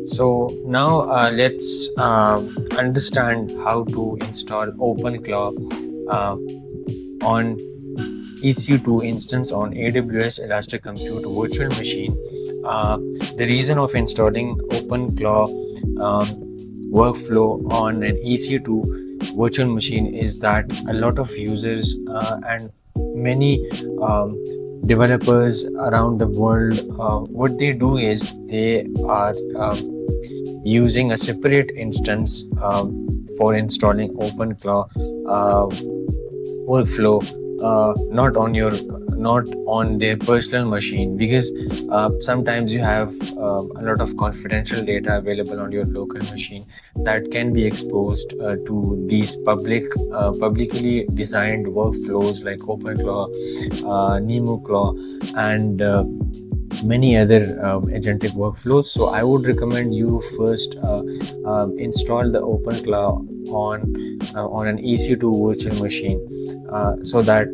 So now let's understand how to install OpenClaw uh, on EC2 instance on AWS Elastic Compute Virtual Machine. Uh, the reason of installing OpenClaw workflow on an EC2 virtual machine is that a lot of users and many developers around the world, what they do is they are using a separate instance for installing OpenClaw workflow, not on their personal machine, because sometimes you have a lot of confidential data available on your local machine that can be exposed to these publicly designed workflows like OpenClaw, NemoClaw, and many other agentic workflows. So I would recommend you first install the OpenClaw on an EC2 virtual machine, so that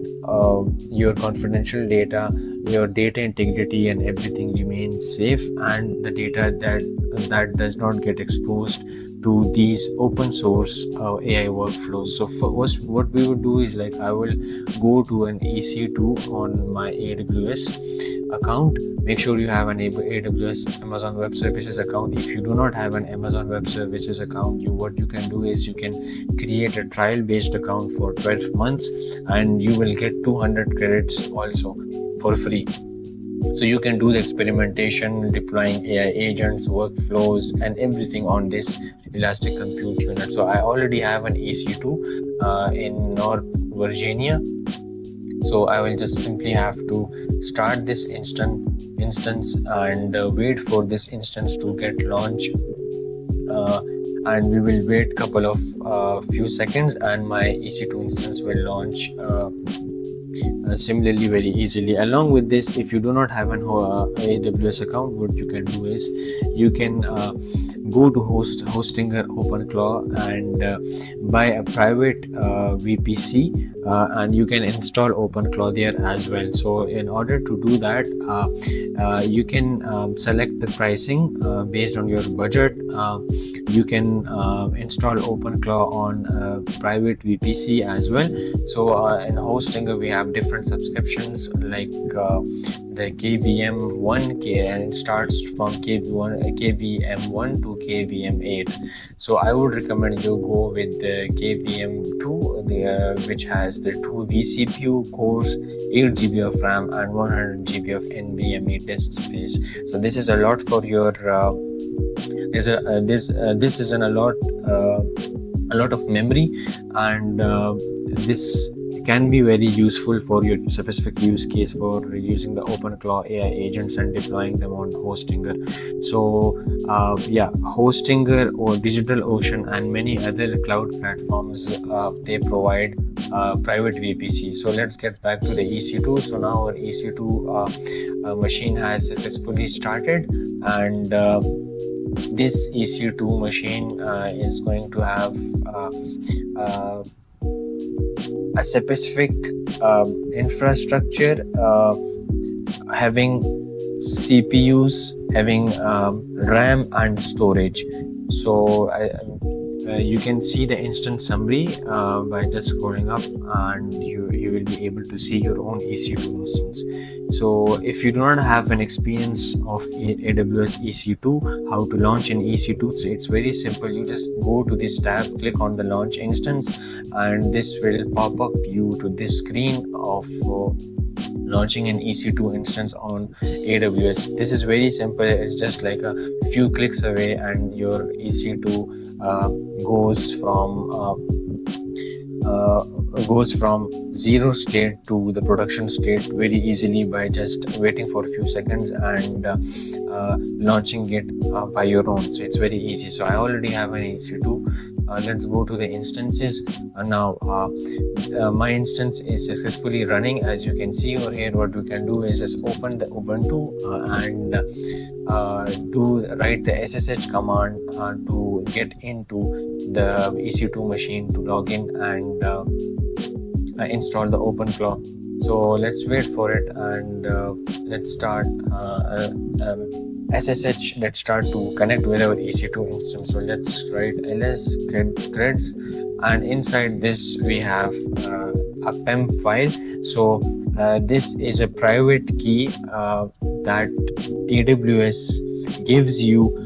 your confidential data, your data integrity, and everything remains safe, and the data that does not get exposed to these open source AI workflows. So first, what we would do is, like, I will go to an EC2 on my AWS account. Make sure you have an AWS Amazon Web Services account. If you do not have an Amazon Web Services account, what you can do is you can create a trial based account for 12 months, and you will get 200 credits also for free. So you can do the experimentation, deploying AI agents, workflows, and everything on this Elastic Compute Unit. So I already have an EC2 in North Virginia. So I will just simply have to start this instance and wait for this instance to get launched. And we will wait couple of few seconds, and my EC2 instance will launch similarly very easily. Along with this, if you do not have an AWS account, what you can do is you can go to Hostinger OpenClaw and buy a private VPC, and you can install OpenClaw there as well. So in order to do that, you can select the pricing based on your budget. You can install OpenClaw on private VPC as well. So in Hostinger we have different subscriptions, like the KVM1, and it starts from KVM1 to KVM8. So I would recommend you go with the KVM2, which has the 2 vCPU cores, 8 GB of RAM, and 100 GB of NVMe disk space. So this is a lot for your this is a lot of memory, and this can be very useful for your specific use case for using the OpenClaw AI agents and deploying them on Hostinger. So Hostinger or DigitalOcean and many other cloud platforms, they provide private VPC. So let's get back to the EC2. So now our EC2 machine has successfully started, and this EC2 machine is going to have a specific infrastructure, having CPUs, having RAM and storage. So you can see the instance summary by just scrolling up, and you will be able to see your own EC2 instance. So if you do not have an experience of AWS EC2, how to launch an EC2, so it's very simple. You just go to this tab, click on the launch instance, and this will pop up you to this screen of launching an EC2 instance on AWS. This is very simple. It's just like a few clicks away, and your EC2 goes from zero state to the production state very easily by just waiting for a few seconds and launching it by your own. So it's very easy. So I already have an EC2. Let's go to the instances. Now my instance is successfully running. As you can see over here, what we can do is just open the Ubuntu and write the SSH command to get into the EC2 machine to log in and install the OpenClaw. So let's wait for it, and let's start SSH. Let's start to connect with our EC2 instance. So let's write ls creds, and inside this we have a PEM file. So this is a private key that AWS gives you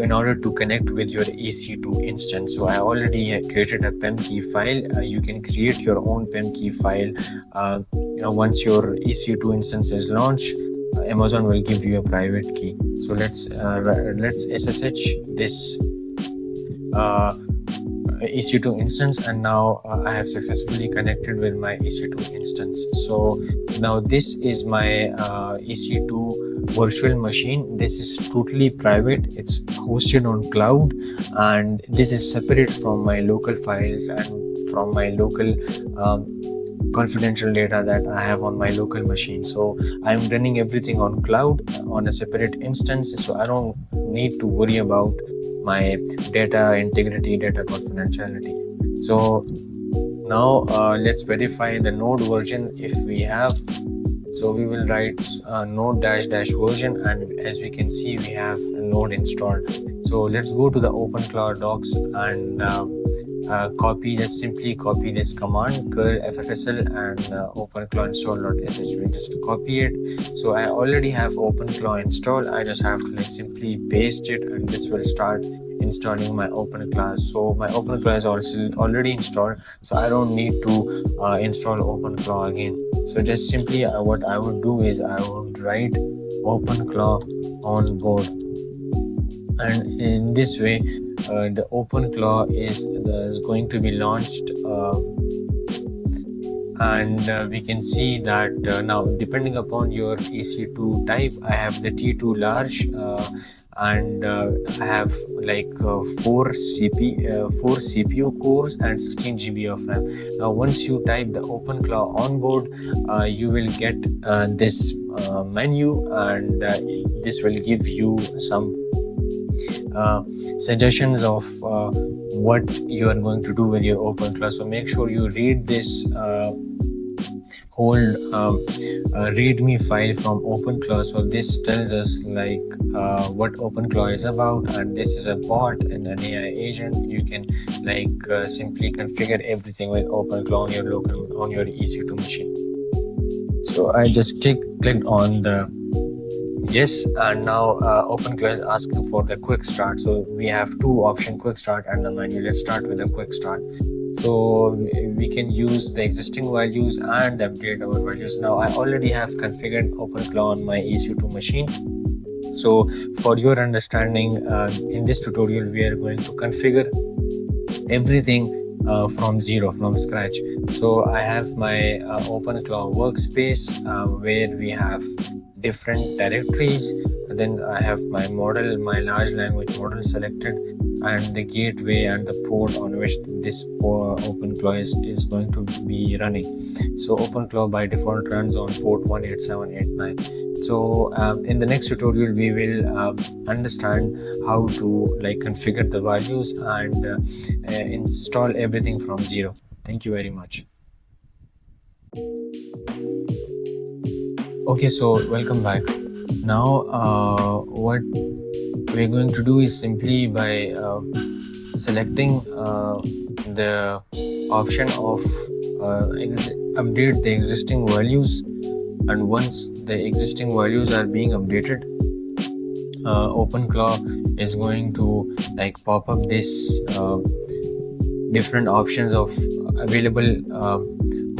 in order to connect with your EC2 instance. So I already created a PEM key file. You can create your own PEM key file. Once your EC2 instance is launched, Amazon will give you a private key. So let's SSH this EC2 instance, and now I have successfully connected with my EC2 instance. So now this is my EC2 virtual machine. This is totally private. It's hosted on cloud, and this is separate from my local files and from my local confidential data that I have on my local machine. So I'm running everything on cloud on a separate instance, so I don't need to worry about my data integrity, data confidentiality. So now let's verify the node version if we have. So we will write node dash version, and as we can see we have a node installed. So let's go to the OpenClaw docs and simply copy this command curl ffsl and OpenClaw install.sh. We just copy it. So I already have OpenClaw installed. I just have to simply paste it, and this will start installing my OpenClaw. So my OpenClaw is also already installed, so I don't need to install OpenClaw again. So just simply what I would do is I would write OpenClaw on board, and in this way the OpenClaw is going to be launched, and we can see that now depending upon your EC2 type, I have the T2 large, and I have four CPU cores and 16 GB of RAM. Now once you type the OpenClaw on board, you will get this menu, and this will give you some suggestions of what you are going to do with your OpenClaw. So make sure you read this whole readme file from OpenClaw. So this tells us what OpenClaw is about, and this is a bot and an AI agent. You can simply configure everything with OpenClaw on your EC2 machine. So I just clicked on the yes, and now OpenClaw is asking for the quick start. So we have two options, quick start and the menu. Let's start with the quick start. So we can use the existing values and update our values. Now I already have configured OpenClaw on my EC2 machine. So for your understanding, in this tutorial we are going to configure everything from scratch. So I have my OpenClaw workspace where we have different directories. Then I have my large language model selected, and the gateway and the port on which this OpenClaw is going to be running. So OpenClaw by default runs on port 18789. So in the next tutorial we will understand how to configure the values and install everything from zero. Thank you very much. Okay, so welcome back. Now what we're going to do is simply by selecting the option of update the existing values, and once the existing values are being updated, OpenClaw is going to pop up this different options of available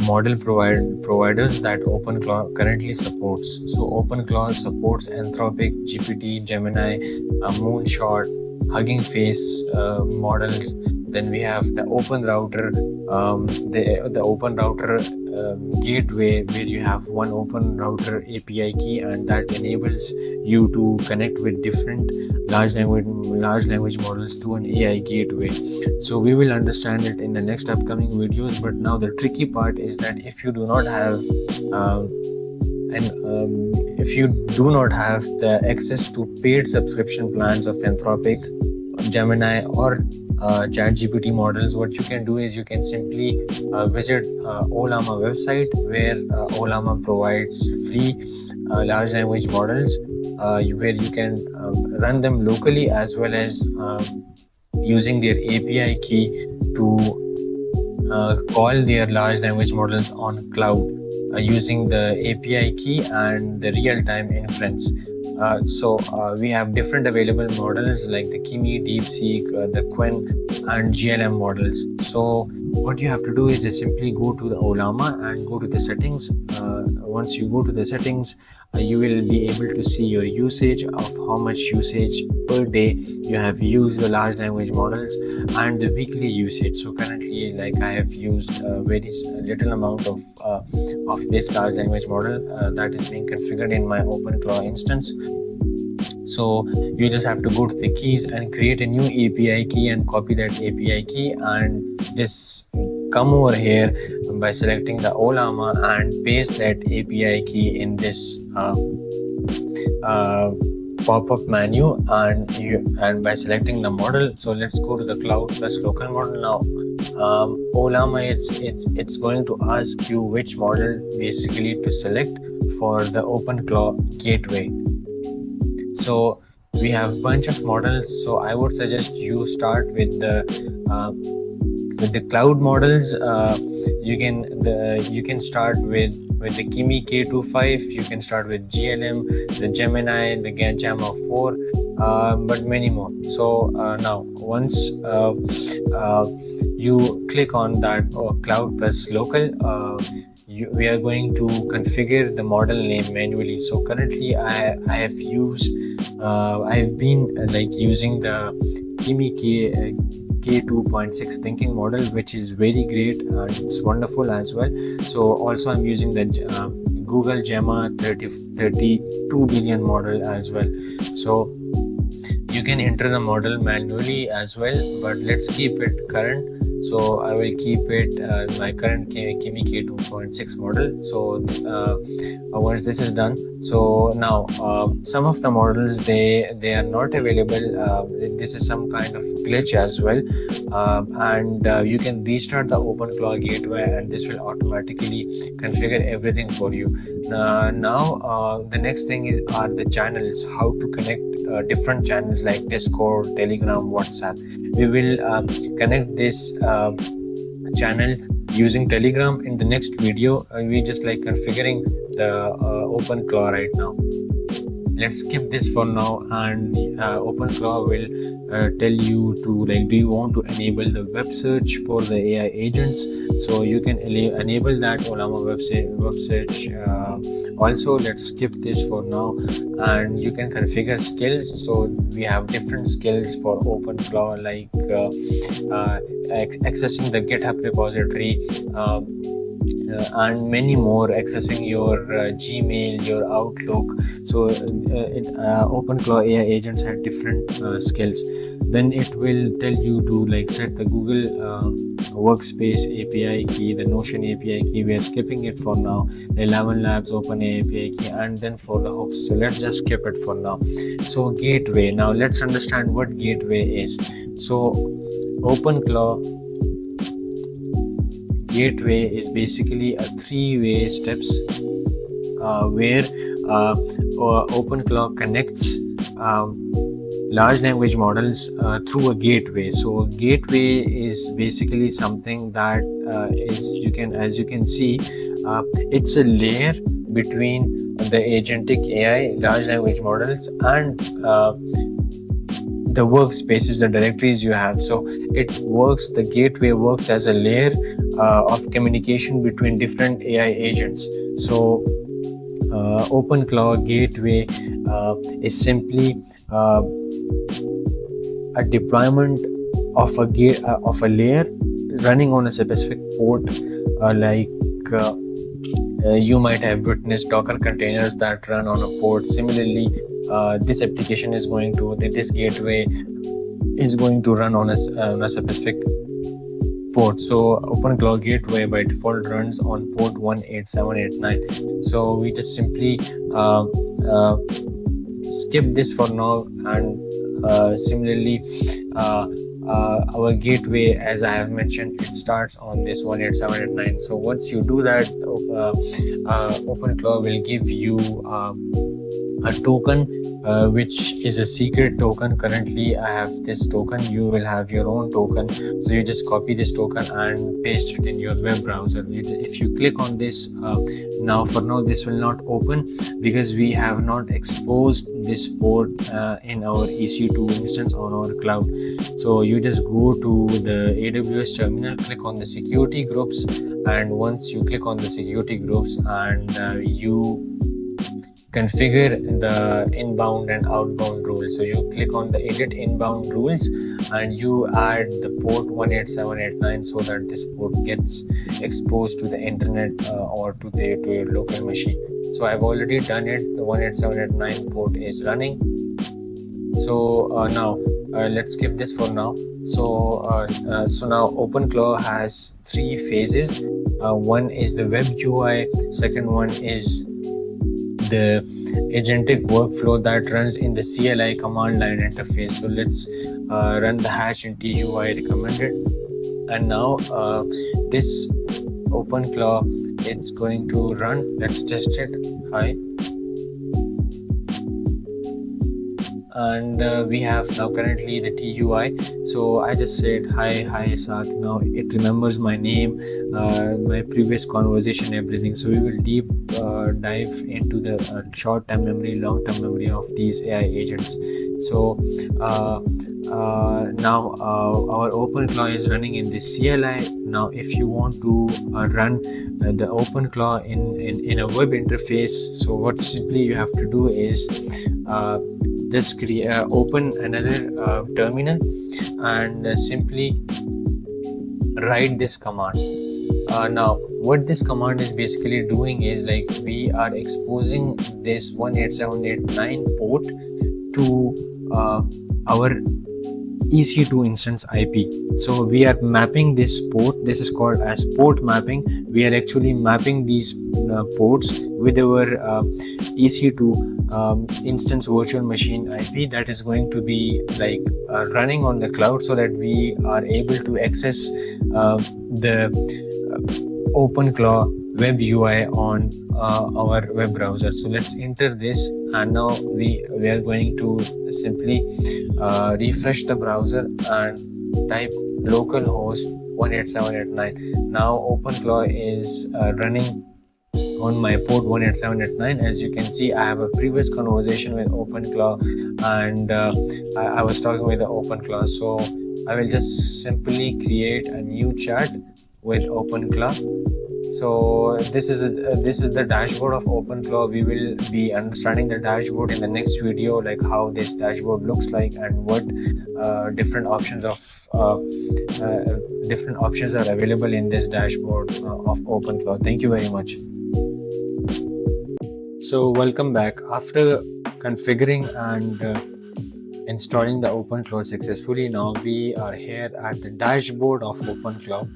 model providers that OpenClaw currently supports. So OpenClaw supports Anthropic, GPT, Gemini, Moonshot, Hugging Face models. Then we have the Open Router, the Open Router gateway, where you have one Open Router API key, and that enables you to connect with different large language models through an AI gateway. So we will understand it in the next upcoming videos. But now the tricky part is that if you do not have the access to paid subscription plans of Anthropic, Gemini, or ChatGPT models, what you can do is you can simply visit Olama website, where Olama provides free large language models, where you can run them locally, as well as using their API key to call their large language models on cloud, using the API key and the real-time inference. So we have different available models like the Kimi, DeepSeek, the Quen, and GLM models. So what you have to do is just simply go to the Olama and go to the settings. Once you go to the settings, you will be able to see your usage, of how much usage per day you have used the large language models, and the weekly usage. So currently, like, I have used a very little amount of this large language model that is being configured in my OpenClaw instance. So you just have to go to the keys and create a new API key and copy that API key, and just come over here by selecting the Olama and paste that API key in this pop-up menu, and by selecting the model. So let's go to the cloud plus local model now. Olama, it's going to ask you which model basically to select for the OpenClaw gateway. So we have bunch of models, so I would suggest you start with the cloud models. You can start with the Kimi K25, you can start with GLM, the Gemini, the Gamma 4, but many more. So now once you click on that cloud plus local, we are going to configure the model name manually. So currently I've been using the Kimi K2.6 thinking model, which is very great and it's wonderful as well. So also I'm using the Google Gemma 32 billion model as well. So you can enter the model manually as well, but let's keep it current. So I will keep it my current Kimi K2.6 model. So once this is done, so now some of the models, they are not available. This is some kind of glitch as well, and you can restart the OpenClaw gateway, and this will automatically configure everything for you. Now the next thing are the channels, how to connect different channels like Discord, Telegram, WhatsApp. We will connect this channel using Telegram in the next video. We just configuring the OpenClaw right now. Let's skip this for now, and OpenClaw will tell you to do you want to enable the web search for the AI agents. So you can enable that Olama web search. Also, let's skip this for now, and you can configure skills. So we have different skills for OpenClaw, like accessing the GitHub repository, and many more, accessing your Gmail, your Outlook. So OpenClaw AI agents have different skills. Then it will tell you to set the Google Workspace API key, the Notion API key. We are skipping it for now. The 11 Labs OpenAI API key, and then for the hooks. So let's just skip it for now. So gateway. Now let's understand what gateway is. So OpenClaw gateway is basically a three-way steps where OpenClaw connects large language models through a gateway. So gateway is basically something that as you can see, it's a layer between the agentic AI large language models and the workspaces, the directories you have. So the gateway works as a layer of communication between different AI agents. So OpenClaw gateway is simply a deployment of a layer running on a specific port, you might have witnessed Docker containers that run on a port. Similarly, this application is going to, this gateway is going to run on a specific port. So OpenClaw gateway by default runs on port 18789. So we just simply skip this for now, and similarly our gateway, as I have mentioned, it starts on this 187.8.9. So once you do that, OpenClaw will give you a token, which is a secret token. Currently I have this token, you will have your own token. So you just copy this token and paste it in your web browser. If you click on this, now for now this will not open because we have not exposed this port in our EC2 instance on our cloud. So you just go to the AWS terminal, click on the security groups, and once you click on the security groups and you configure the inbound and outbound rules. So you click on the edit inbound rules and you add the port 187.8.9 so that this port gets exposed to the internet or to your local machine. So I've already done it. The 187.8.9 port is running. So now let's skip this for now. So now OpenClaw has 3 phases. One is the web UI, second one is the agentic workflow that runs in the CLI command line interface. So let's run the hash in TUI recommended, and now this OpenClaw, it's going to run. Let's test it. Hi. And we have now currently the TUI. So I just said hi Isaac. Now it remembers my name, my previous conversation, everything. So we will deep dive into the short-term memory, long-term memory of these AI agents. So now our OpenClaw is running in the CLI. Now if you want to run the OpenClaw in a web interface, so what simply you have to do is just open another terminal and simply write this command. Now what this command is basically doing is, like, we are exposing this 187.8.9 port to our EC2 instance IP. So we are mapping this port. This is called as port mapping. We are actually mapping these ports with our EC2 instance virtual machine IP that is going to be like running on the cloud, so that we are able to access the OpenClaw web UI on our web browser. So let's enter this, and now we are going to simply refresh the browser and type localhost 187.8.9. Now OpenClaw is running on my port 187.8.9. As you can see, I have a previous conversation with OpenClaw, and I was talking with the OpenClaw. So I will just simply create a new chat with OpenClaw. So this is the dashboard of OpenClaw. We will be understanding the dashboard in the next video, like how this dashboard looks like and what different options are available in this dashboard of OpenClaw. Thank you very much. So welcome back. After configuring and installing the OpenClaw successfully, now we are here at the dashboard of OpenClaw.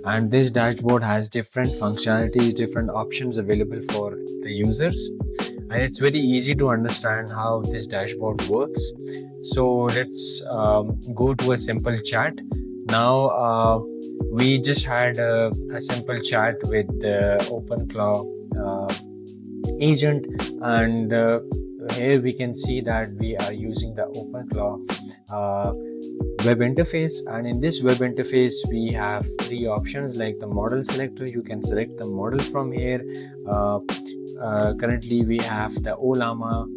And this dashboard has different functionalities, different options available for the users, and it's very easy to understand how this dashboard works. So let's go to a simple chat. Now we just had a simple chat with the OpenClaw agent, and here we can see that we are using the OpenClaw web interface, and in this web interface we have 3 options, like the model selector. You can select the model from here. Currently we have the Olama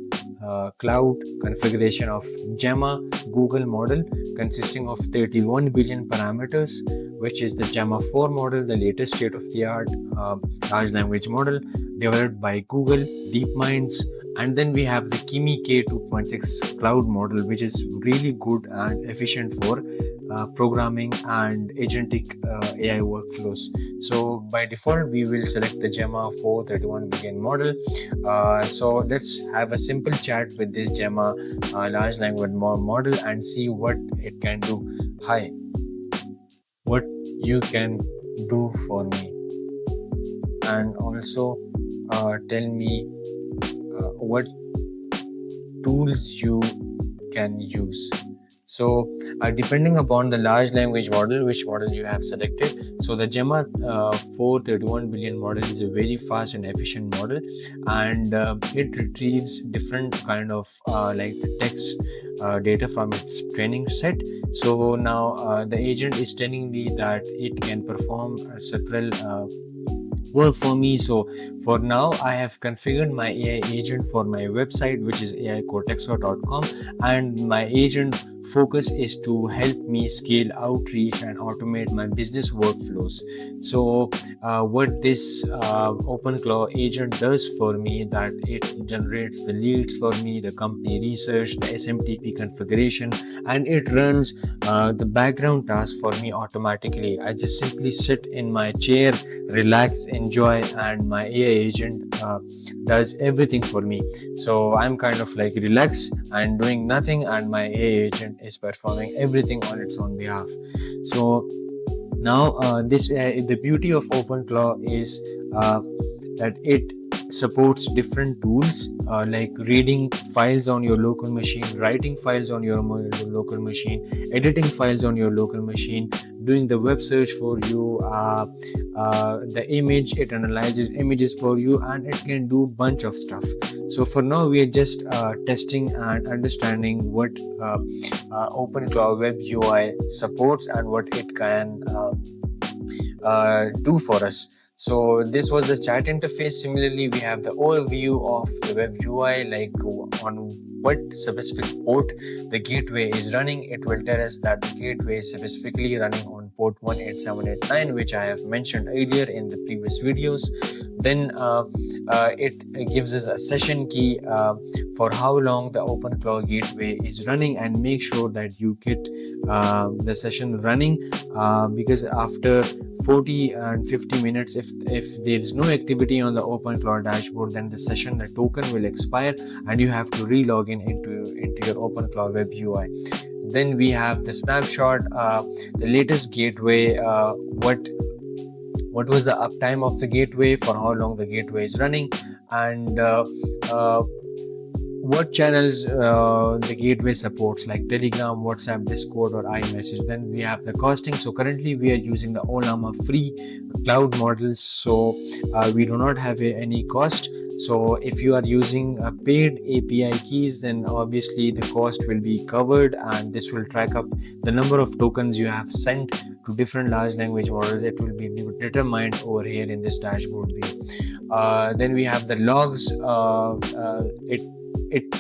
cloud configuration of Gemma Google model consisting of 31 billion parameters, which is the Gemma 4 model, the latest state-of-the-art large language model developed by Google DeepMinds. And then we have the Kimi K2.6 cloud model, which is really good and efficient for programming and agentic AI workflows. So by default, we will select the Gemma 4 31 billion model. So let's have a simple chat with this Gemma large language model and see what it can do. Hi, what you can do for me, and also tell me what tools you can use. So depending upon the large language model, which model you have selected. So the Gemma 431 billion model is a very fast and efficient model, and it retrieves different kind of like the text data from its training set. So now the agent is telling me that it can perform several work for me. So for now, I have configured my AI agent for my website, which is aicortexo.com, and my agent focus is to help me scale outreach and automate my business workflows. So what this OpenClaw agent does for me, that it generates the leads for me, the company research, the SMTP configuration, and it runs the background task for me automatically. I just simply sit in my chair, relax, enjoy, and my AI agent does everything for me. So I'm kind of like relaxed and doing nothing, and my AI agent is performing everything on its own behalf. So now the beauty of OpenClaw is that it supports different tools like reading files on your local machine, writing files on your local machine, editing files on your local machine, doing the web search for you, the image, it analyzes images for you, and it can do bunch of stuff. So for now we are just testing and understanding what OpenClaw Web UI supports and what it can do for us. So this was the chat interface. Similarly, we have the overview of the web UI, like on what specific port the gateway is running. It will tell us that the gateway is specifically running on port 18789, which I have mentioned earlier in the previous videos. Then it gives us a session key for how long the OpenClaw gateway is running, and make sure that you get the session running because after 40 and 50 minutes, if there is no activity on the OpenClaw dashboard, then the session, the token will expire, and you have to re-log in into your OpenClaw Web UI. Then we have the snapshot, the latest gateway, what was the uptime of the gateway, for how long the gateway is running, and what channels the gateway supports, like Telegram, WhatsApp, Discord, or iMessage. Then we have the costing. So currently we are using the Olama free cloud models, so we do not have any cost. So if you are using paid API keys, then obviously the cost will be covered, and this will track up the number of tokens you have sent to different large language models. It will be determined over here in this dashboard view. Then we have the logs. It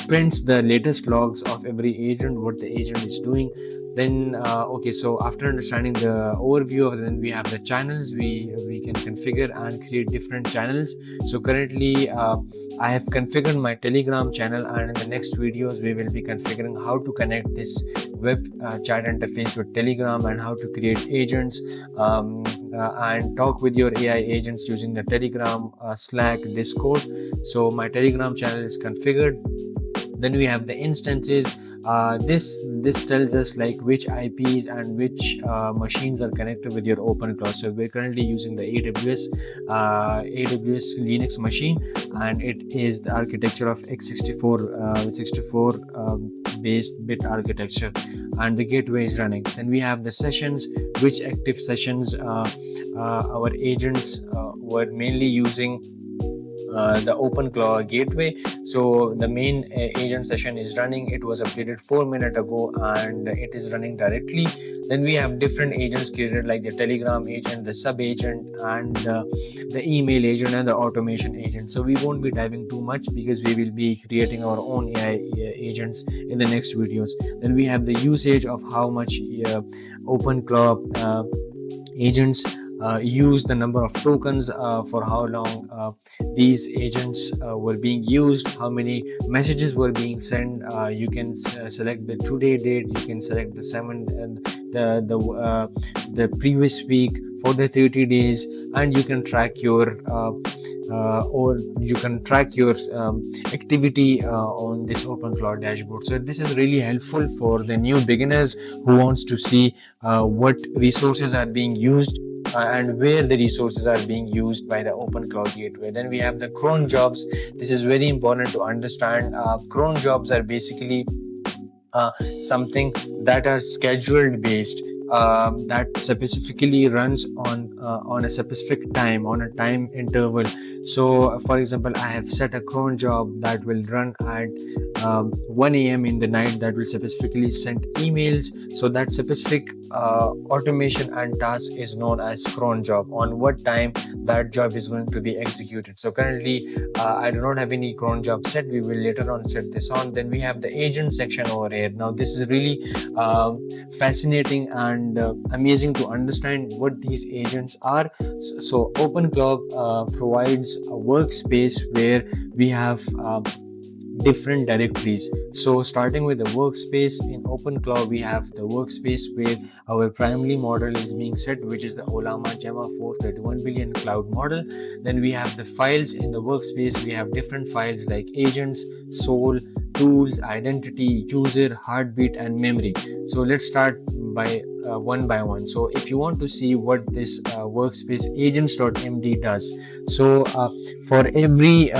prints the latest logs of every agent, what the agent is doing. Then okay, so after understanding the overview, then we have the channels. We can configure and create different channels. So currently I have configured my Telegram channel, and in the next videos we will be configuring how to connect this web chat interface with Telegram, and how to create agents and talk with your AI agents using the Telegram, Slack, Discord. So my Telegram channel is configured. Then we have the instances. This tells us like which IPs and which machines are connected with your OpenClaw. So we're currently using the AWS Linux machine, and it is the architecture of x64 64 based bit architecture, and the gateway is running. Then we have the sessions, which active sessions our agents were mainly using the OpenClaw gateway. So the main agent session is running. It was updated 4 minutes ago, and it is running directly. Then we have different agents created, like the Telegram agent, the sub agent, and the email agent, and the automation agent. So we won't be diving too much because we will be creating our own AI agents in the next videos. Then we have the usage of how much OpenClaw agents use, the number of tokens, for how long these agents were being used, how many messages were being sent. You can select the today date, you can select the 7 and the previous week for the 30 days, and you can track your activity on this OpenClaw dashboard. So this is really helpful for the new beginners who wants to see what resources are being used and where the resources are being used by the OpenClaw gateway. Then we have the cron jobs. This is very important to understand. Cron jobs are basically uh, something that are scheduled based, that specifically runs on a specific time, on a time interval. So for example, I have set a cron job that will run at 1 a.m. in the night, that will specifically send emails. So that specific automation and task is known as cron job, on what time that job is going to be executed. So currently I do not have any cron job set. We will later on set this on. Then we have the agent section over here. Now this is really fascinating and amazing to understand what these agents are. So OpenClaw provides a workspace where we have different directories. So starting with the workspace in OpenClaw, we have the workspace where our primary model is being set, which is the Olama Gemma 431 billion cloud model. Then we have the files in the workspace. We have different files like agents, soul, tools, identity, user, heartbeat, and memory. So let's start by one by one. So if you want to see what this workspace agents.md does, so for every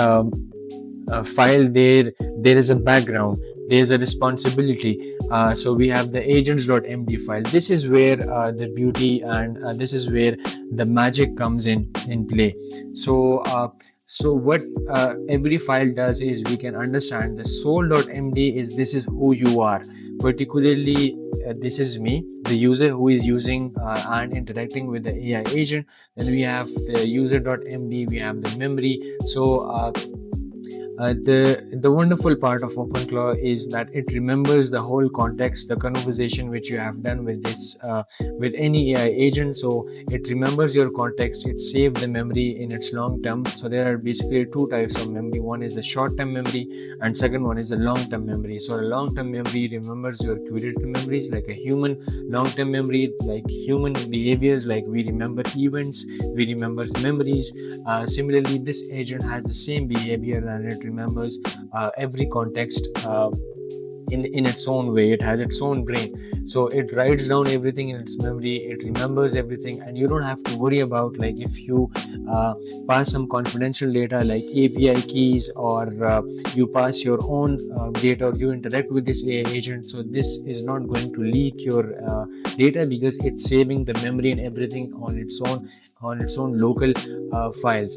file, there is a background, there's a responsibility. So we have the agents.md file. This is where the beauty and this is where the magic comes in play. So what every file does is we can understand the soul.md is, this is who you are, particularly this is me, the user who is using and interacting with the AI agent. Then we have the user.md, we have the memory. So the wonderful part of OpenClaw is that it remembers the whole context, the conversation which you have done with this with any AI agent. So it remembers your context, it saves the memory in its long term. So there are basically two types of memory. One is the short term memory and second one is the long term memory. So a long term memory remembers your curated memories like a human. Long term memory, like human behaviors, like we remember events, we remember memories. Similarly, this agent has the same behavior and it remembers every context in its own way. It has its own brain, so it writes down everything in its memory, it remembers everything, and you don't have to worry about, like, if you pass some confidential data like API keys, or you pass your own data, or you interact with this AI agent, so this is not going to leak your data, because it's saving the memory and everything on its own local files,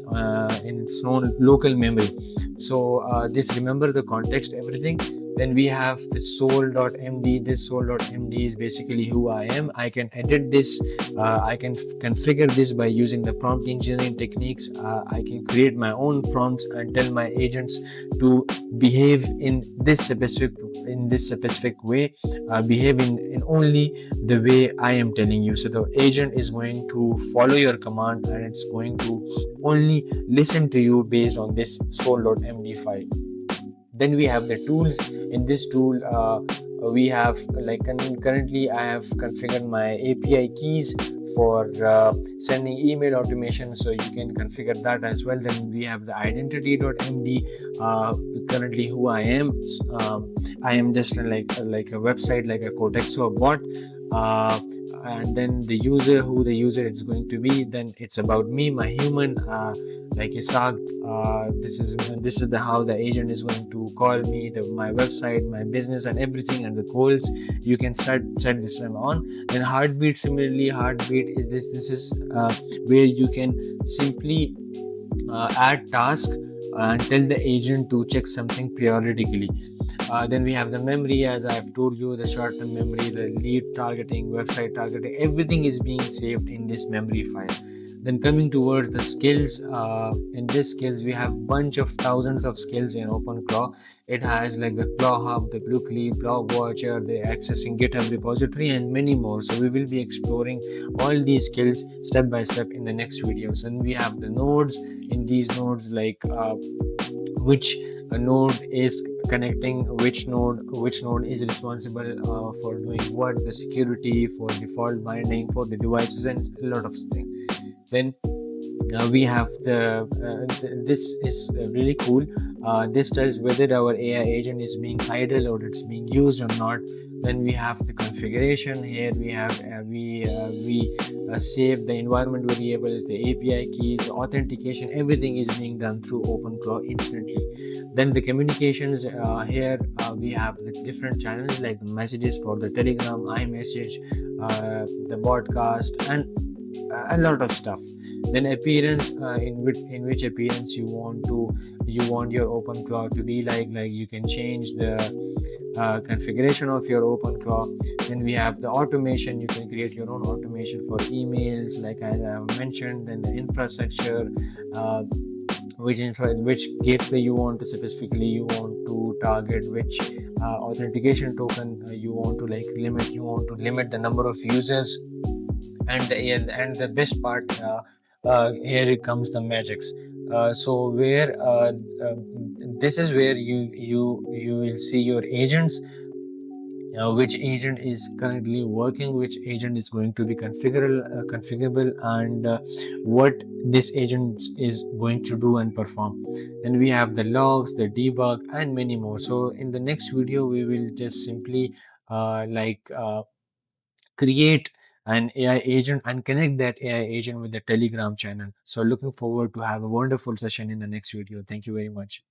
in its own local memory. So this remember the context, everything. Then we have the soul.md. This soul.md is basically who I am. I can edit this, I can configure this by using the prompt engineering techniques. I can create my own prompts and tell my agents to behave in this specific way, behave in only the way I am telling you. So the agent is going to follow your command and it's going to only listen to you based on this soul.md file. Then we have the tools. In this tool, we have, like, currently I have configured my API keys for sending email automation, so you can configure that as well. Then we have the identity.md, currently who I am. I am just like a website, like a Codexo bot. And then the user, who the user it's going to be. Then it's about me, my human, like Isaac. This is how the agent is going to call me, my website, my business, and everything, and the goals. You can set this one on. Then heartbeat, similarly, heartbeat is this is where you can simply add task and tell the agent to check something periodically. Then we have the memory, as I've told you, the short-term memory, the lead targeting, website targeting, everything is being saved in this memory file. Then coming towards the skills, in this skills we have bunch of thousands of skills in OpenClaw. It has like the Claw Hub, the Blue Clip, Blog Watcher, the accessing GitHub repository, and many more. So we will be exploring all these skills step by step in the next videos. And we have the nodes. In these nodes, like which node is connecting which node is responsible for doing what, the security, for default binding, for the devices, and a lot of things. Then We have this is really cool. This tells whether our AI agent is being idle or it's being used or not. Then we have the configuration. Here we have we save the environment variables, the API keys, the authentication. Everything is being done through OpenClaw instantly. Then the communications, here we have the different channels like the messages for the Telegram, iMessage, the broadcast, and a lot of stuff. Then appearance, in which appearance you want your OpenClaw to be like you can change the configuration of your OpenClaw. Then we have the automation. You can create your own automation for emails, like I have mentioned. Then the infrastructure, uh, which gateway you want to specifically you want to target, which authentication token you want to limit the number of users. And the best part, here it comes the magics. So where this is where you will see your agents, which agent is currently working, which agent is going to be configurable, and what this agent is going to do and perform. Then we have the logs, the debug, and many more. So in the next video we will just simply create an AI agent and connect that AI agent with the Telegram channel. So looking forward to have a wonderful session in the next video. Thank you very much.